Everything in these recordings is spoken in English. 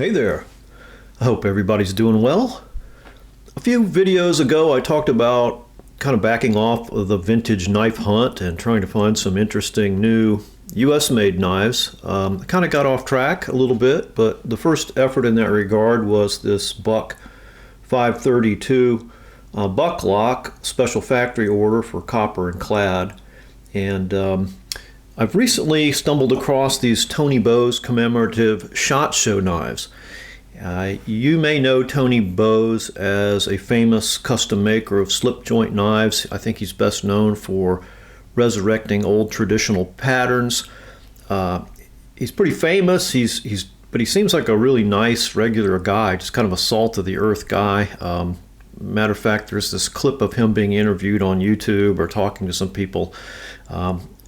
Hey there. I hope everybody's doing well. A few videos ago I talked about kind of backing off of the vintage knife hunt and trying to find some interesting new US made knives. I kind of got off track a little bit, but the first effort in that regard was this Buck 532 buck lock special factory order for copper and clad. And I've recently stumbled across these Tony Bose commemorative SHOT Show knives. You may know Tony Bose as a famous custom maker of slip joint knives. I think he's best known for resurrecting old traditional patterns. He's pretty famous. But he seems like a really nice, regular guy, just kind of a salt of the earth guy. Matter of fact, there's this clip of him being interviewed on YouTube or talking to some people.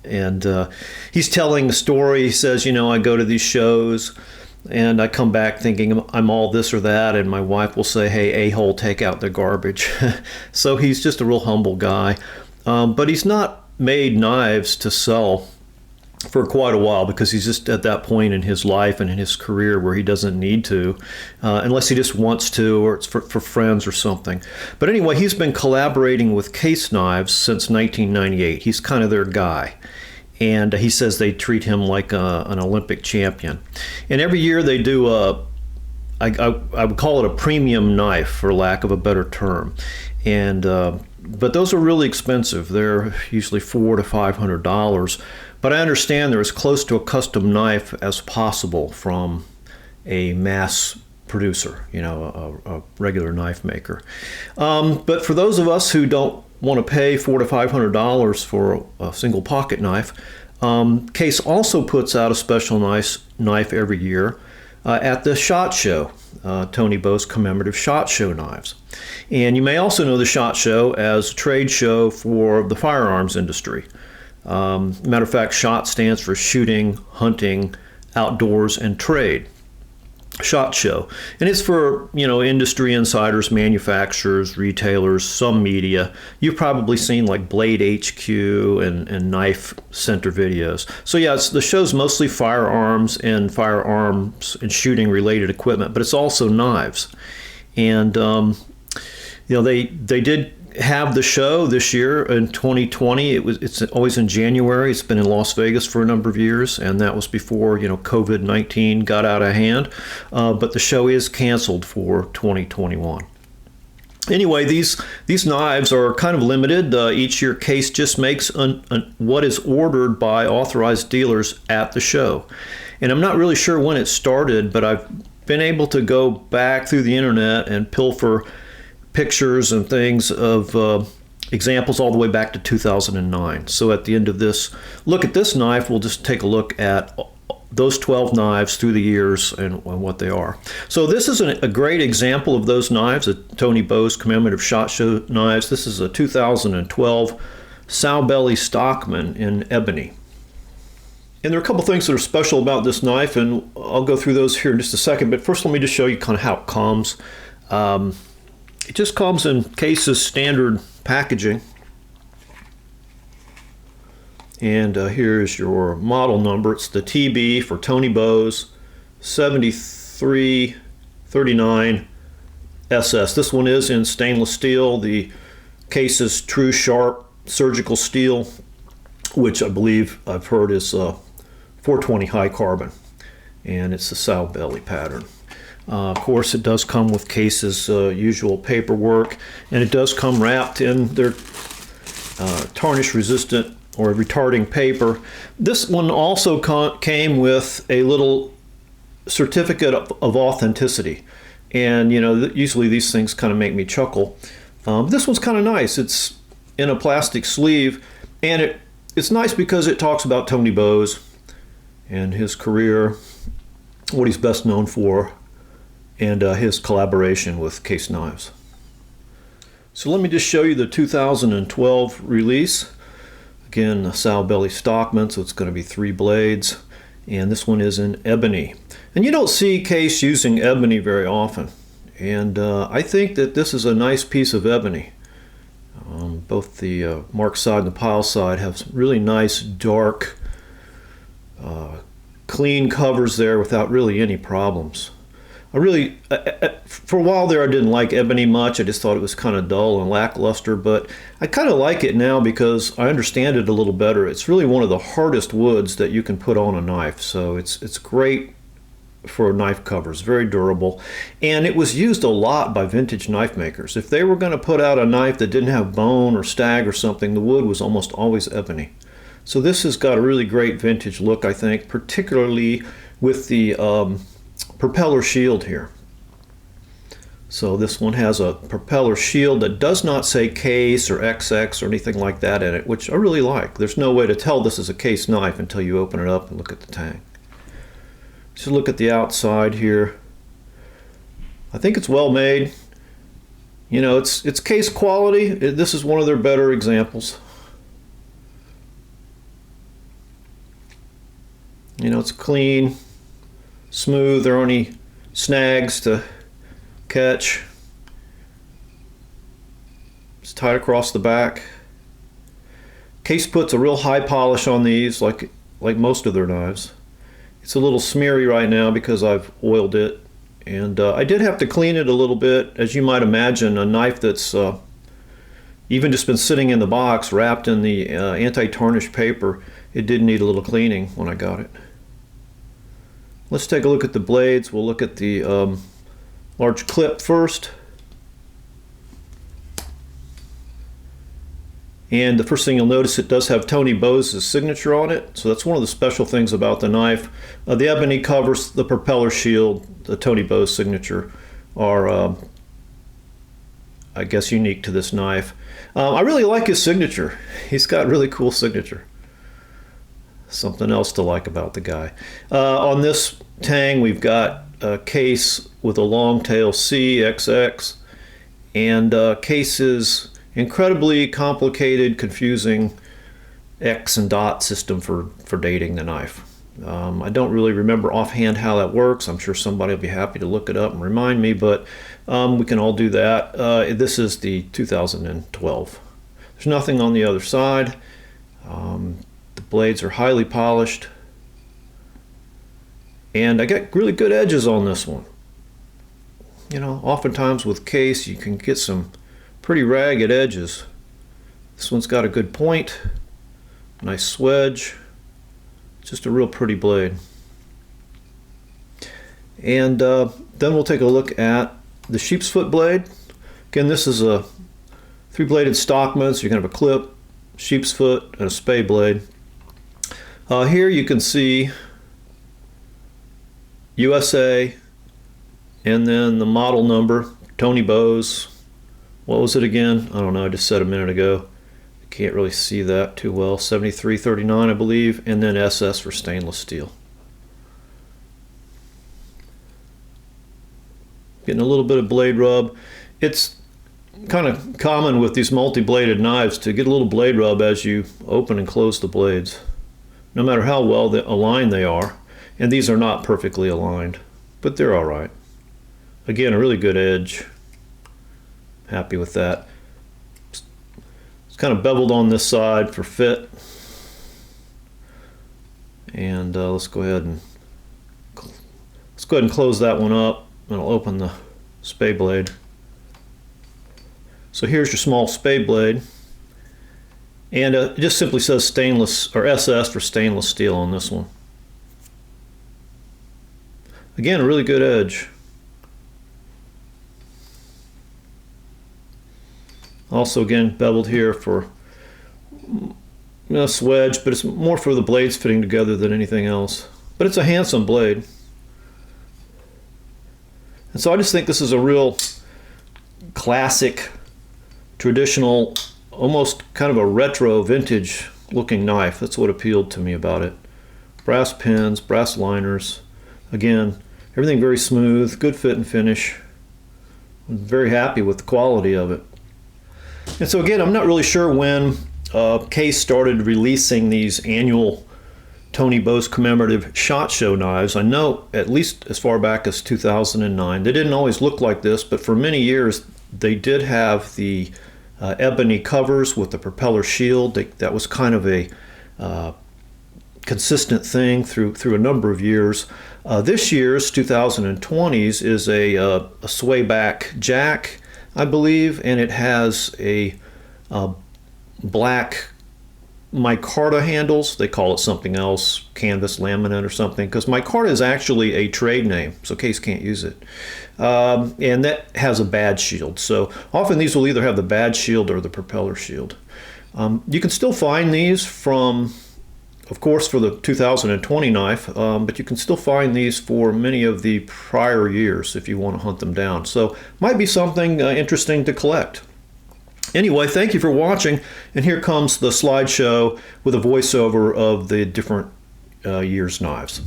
And he's telling the story. He says, I go to these shows and I come back thinking I'm all this or that, and my wife will say, hey, a-hole, take out the garbage. So he's just a real humble guy. But he's not made knives to sell for quite a while because he's just at that point in his life and in his career where he doesn't need to, unless he just wants to, or it's for friends or something. But anyway, he's been collaborating with Case Knives since 1998. He's kind of their guy. And he says they treat him like an Olympic champion. And every year they do I would call it a premium knife, for lack of a better term. And but those are really expensive. They're usually $400 to $500. But I understand they're as close to a custom knife as possible from a mass producer, a regular knife maker. But for those of us who don't want to pay $400 to $500 for a single pocket knife, Case also puts out a special knife every year at the SHOT Show, Tony Bose commemorative SHOT Show knives. And you may also know the SHOT Show as a trade show for the firearms industry. Matter of fact, SHOT stands for shooting, hunting, outdoors, and trade. SHOT Show. And it's for, industry insiders, manufacturers, retailers, some media. You've probably seen like Blade HQ and Knife Center videos. So yeah, the show's mostly firearms and shooting related equipment, but it's also knives. And, they did have the show this year in 2020. It's always in January. It's been in Las Vegas for a number of years, and that was before COVID-19 got out of hand. But the show is canceled for 2021. Anyway, these knives are kind of limited. Each year, Case just makes what is ordered by authorized dealers at the show. And I'm not really sure when it started, but I've been able to go back through the internet and pilfer pictures and things of examples all the way back to 2009. So at the end of this look at this knife, we'll just take a look at those 12 knives through the years and what they are. So this is a great example of those knives, the Tony Bose commemorative SHOT Show knives. This is a 2012 sow belly Stockman in ebony. And there are a couple things that are special about this knife, and I'll go through those here in just a second. But first, let me just show you kind of how it comes. It just comes in Case's standard packaging. And here's your model number. It's the TB for Tony Bose 7339 SS. This one is in stainless steel, the Case's true sharp surgical steel, which I believe I've heard is 420 high carbon. And it's the sow belly pattern. Of course, it does come with Case's usual paperwork, and it does come wrapped in their tarnish resistant or retarding paper. This one also came with a little certificate of authenticity, and usually these things kind of make me chuckle. This one's kind of nice. It's in a plastic sleeve, and it's nice because it talks about Tony Bose and his career, what he's best known for, and his collaboration with Case Knives. So let me just show you the 2012 release. Again, a sow belly Stockman, so it's going to be 3 blades, and this one is in ebony. And you don't see Case using ebony very often, and I think that this is a nice piece of ebony. Both the mark side and the pile side have some really nice dark clean covers there without really any problems. I really, for a while there, I didn't like ebony much. I just thought it was kind of dull and lackluster, but I kind of like it now because I understand it a little better. It's really one of the hardest woods that you can put on a knife, so it's great for knife covers, very durable. And it was used a lot by vintage knife makers. If they were going to put out a knife that didn't have bone or stag or something, the wood was almost always ebony. So this has got a really great vintage look, I think, particularly with the propeller shield here. So this one has a propeller shield that does not say case or XX or anything like that in it, which I really like. There's no way to tell this is a case knife until you open it up and look at the tang. Just look at the outside here. I think it's well made. You know, it's case quality. This is one of their better examples. You know, it's clean, smooth. There aren't any snags to catch. It's tight across the back. Case puts a real high polish on these, like most of their knives. It's a little smeary right now because I've oiled it, and I did have to clean it a little bit. As you might imagine, a knife that's even just been sitting in the box wrapped in the anti-tarnish paper, it did need a little cleaning when I got it. Let's take a look at the blades. We'll look at the large clip first. And the first thing you'll notice, it does have Tony Bose's signature on it. So that's one of the special things about the knife. The ebony covers, the propeller shield, the Tony Bose signature are, I guess, unique to this knife. I really like his signature. He's got really cool signature. Something else to like about the guy. On this tang, we've got a case with a long tail CXX, and cases incredibly complicated, confusing X and dot system for dating the knife. I don't really remember offhand how that works. I'm sure somebody will be happy to look it up and remind me, but we can all do that. This is the 2012. There's nothing on the other side. The blades are highly polished, and I got really good edges on this one. You know, oftentimes with case you can get some pretty ragged edges. This one's got a good point, nice swedge, just a real pretty blade. And then we'll take a look at the sheep's foot blade. Again, this is a 3-bladed Stockman, so you're going to have a clip, sheep's foot, and a spade blade. Here you can see USA, and then the model number, Tony Bose. What was it again? I don't know, I just said a minute ago. I can't really see that too well. 7339, I believe, and then SS for stainless steel. Getting a little bit of blade rub. It's kind of common with these multi-bladed knives to get a little blade rub as you open and close the blades, no matter how well aligned they are. And these are not perfectly aligned, but they're all right. Again, a really good edge. Happy with that. It's kind of beveled on this side for fit. And let's go ahead and close that one up, and I'll open the spade blade. So here's your small spade blade, and it just simply says stainless, or SS for stainless steel on this one. Again, a really good edge. Also, again, beveled here for swedge, but it's more for the blades fitting together than anything else. But it's a handsome blade. And so I just think this is a real classic, traditional, almost kind of a retro vintage looking knife. That's what appealed to me about it. Brass pins, brass liners. Again, everything very smooth, good fit and finish. I'm very happy with the quality of it. And so again, I'm not really sure when Case started releasing these annual Tony Bose commemorative SHOT Show knives. I know at least as far back as 2009. They didn't always look like this, but for many years they did have the ebony covers with the propeller shield. That was kind of a consistent thing through a number of years. This year's 2020's is a swayback jack, I believe, and it has a black micarta handles. They call it something else, canvas laminate or something, because micarta is actually a trade name, so Case can't use it. And that has a badge shield. So often these will either have the badge shield or the propeller shield. You can still find these from, of course, for the 2020 knife, but you can still find these for many of the prior years if you want to hunt them down. So might be something interesting to collect. Anyway, thank you for watching, and here comes the slideshow with a voiceover of the different year's knives.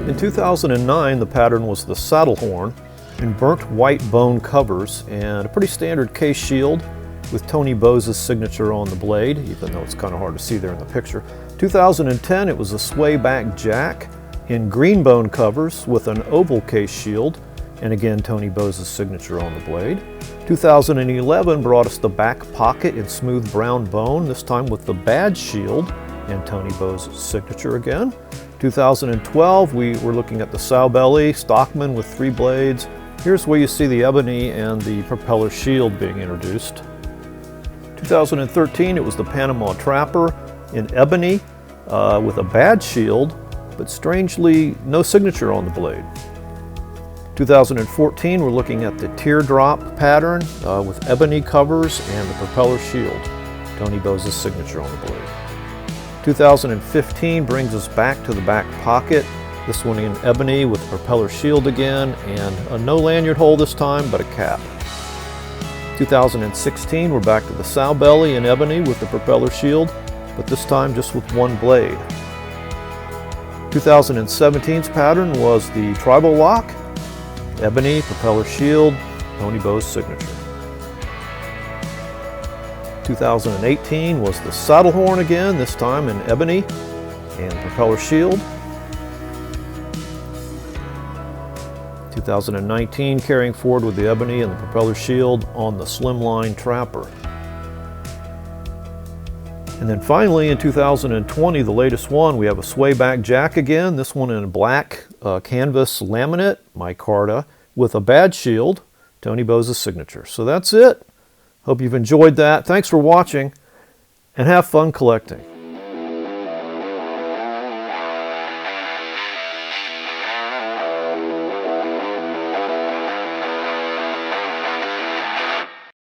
In 2009, the pattern was the saddle horn in burnt white bone covers and a pretty standard case shield with Tony Bose's signature on the blade, even though it's kind of hard to see there in the picture. 2010, it was a swayback jack in green bone covers with an oval case shield, and again, Tony Bose's signature on the blade. 2011 brought us the back pocket in smooth brown bone, this time with the badge shield and Tony Bose's signature again. 2012, we were looking at the sow belly, Stockman with 3 blades. Here's where you see the ebony and the propeller shield being introduced. 2013, it was the Panama Trapper in ebony with a badge shield, but strangely no signature on the blade. 2014, we're looking at the teardrop pattern with ebony covers and the propeller shield, Tony Bose's signature on the blade. 2015 brings us back to the back pocket, this one in ebony with the propeller shield again, and no lanyard hole this time, but a cap. 2016, we're back to the sow belly in ebony with the propeller shield, but this time just with 1 blade. 2017's pattern was the tribal lock, ebony, propeller shield, Tony Bose signature. 2018 was the saddle horn again, this time in ebony and propeller shield. 2019 carrying forward with the ebony and the propeller shield on the slimline Trapper. And then finally in 2020, the latest one, we have a swayback jack again, this one in black canvas laminate, micarta, with a badge shield, Tony Bose's signature. So that's it. Hope you've enjoyed that. Thanks for watching, and have fun collecting.